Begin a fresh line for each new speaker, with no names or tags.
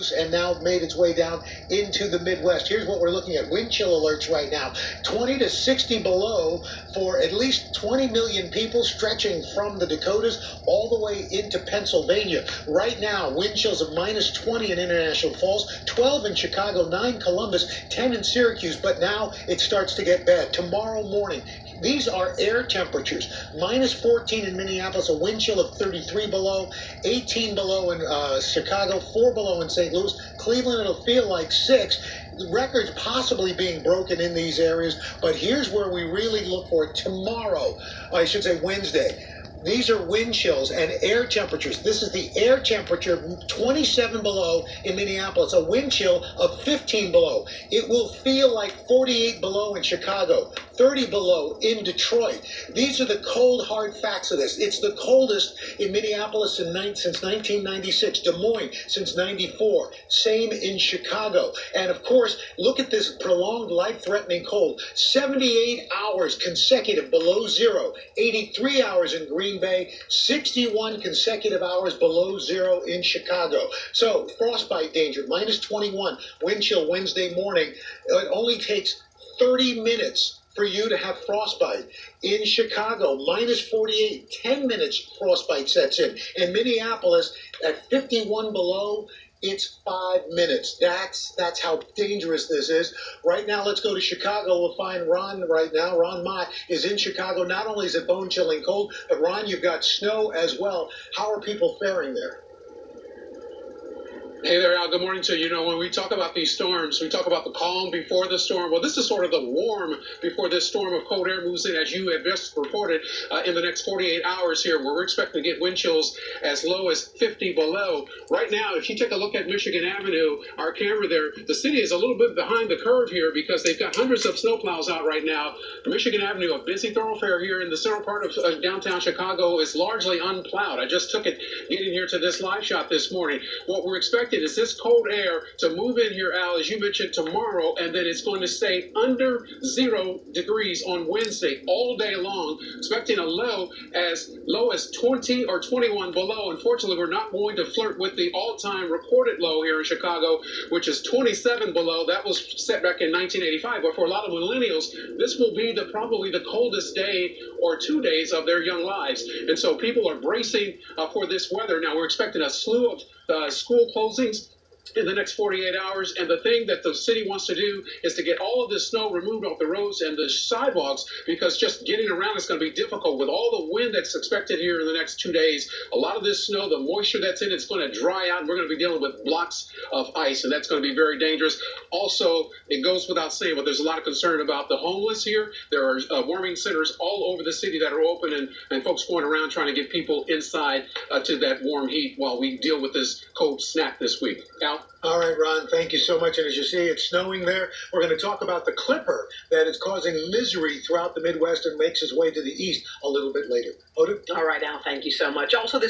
and now made its way down into the Midwest. Here's what we're looking at. Wind chill alerts right now. 20 to 60 below for at least 20 million people, stretching from the Dakotas all the way into Pennsylvania. Right now, wind chills of minus 20 in International Falls, 12 in Chicago, 9 Columbus, 10 in Syracuse. But now it starts to get bad. Tomorrow morning, these are air temperatures. Minus 14 in Minneapolis, a wind chill of 33 below, 18 below in Chicago, 4 below in St. Louis. Cleveland, it'll feel like 6. Records possibly being broken in these areas, but here's where we really look for it tomorrow. I should say Wednesday. These are wind chills and air temperatures. This is the air temperature, 27 below in Minneapolis, a wind chill of 15 below. It will feel like 48 below in Chicago, 30 below in Detroit. These are the cold, hard facts of this. It's the coldest in Minneapolis since 1996, Des Moines since 94, same in Chicago. And of course, look at this prolonged, life-threatening cold. 78 hours consecutive below zero, 83 hours in Green Bay, 61 consecutive hours below zero in Chicago. So frostbite danger, minus 21, wind chill Wednesday morning. It only takes 30 minutes for you to have frostbite. In Chicago, minus 48, 10 minutes frostbite sets in. In Minneapolis, at 51 below, it's 5 minutes. That's how dangerous this is. Right now, let's go to Chicago. We'll find Ron right now. Ron Mott is in Chicago. Not only is it bone-chilling cold, but Ron, you've got snow as well. How are people faring there?
Hey there, Al. Good morning to you. You know, when we talk about these storms, we talk about the calm before the storm. Well, this is sort of the warm before this storm of cold air moves in, as you have just reported, in the next 48 hours here, where we're expecting to get wind chills as low as 50 below. Right now, if you take a look at Michigan Avenue, our camera there, the city is a little bit behind the curve here because they've got hundreds of snowplows out right now. Michigan Avenue, a busy thoroughfare here in the central part of downtown Chicago, is largely unplowed. I just took it getting here to this live shot this morning. What we're expecting is this cold air to move in here, Al, as you mentioned, tomorrow, and then it's going to stay under 0 degrees on Wednesday all day long, expecting a low as 20 or 21 below. Unfortunately, we're not going to flirt with the all-time recorded low here in Chicago, which is 27 below. That was set back in 1985, but for a lot of millennials, this will be probably the coldest day or 2 days of their young lives. And so people are bracing for this weather. Now, we're expecting a slew of school closings in the next 48 hours. And the thing that the city wants to do is to get all of this snow removed off the roads and the sidewalks, because just getting around is going to be difficult with all the wind that's expected here in the next 2 days. A lot of this snow, the moisture that's in it's going to dry out, and we're going to be dealing with blocks of ice, and that's going to be very dangerous. Also, it goes without saying, but there's a lot of concern about the homeless here. There are warming centers all over the city that are open, and folks going around trying to get people inside to that warm heat while we deal with this cold snap this week. Al?
All right, Ron, thank you so much. And as you see, it's snowing there. We're going to talk about the clipper that is causing misery throughout the Midwest and makes its way to the east a little bit later. Hoda?
All right, Al, thank you so much. Also this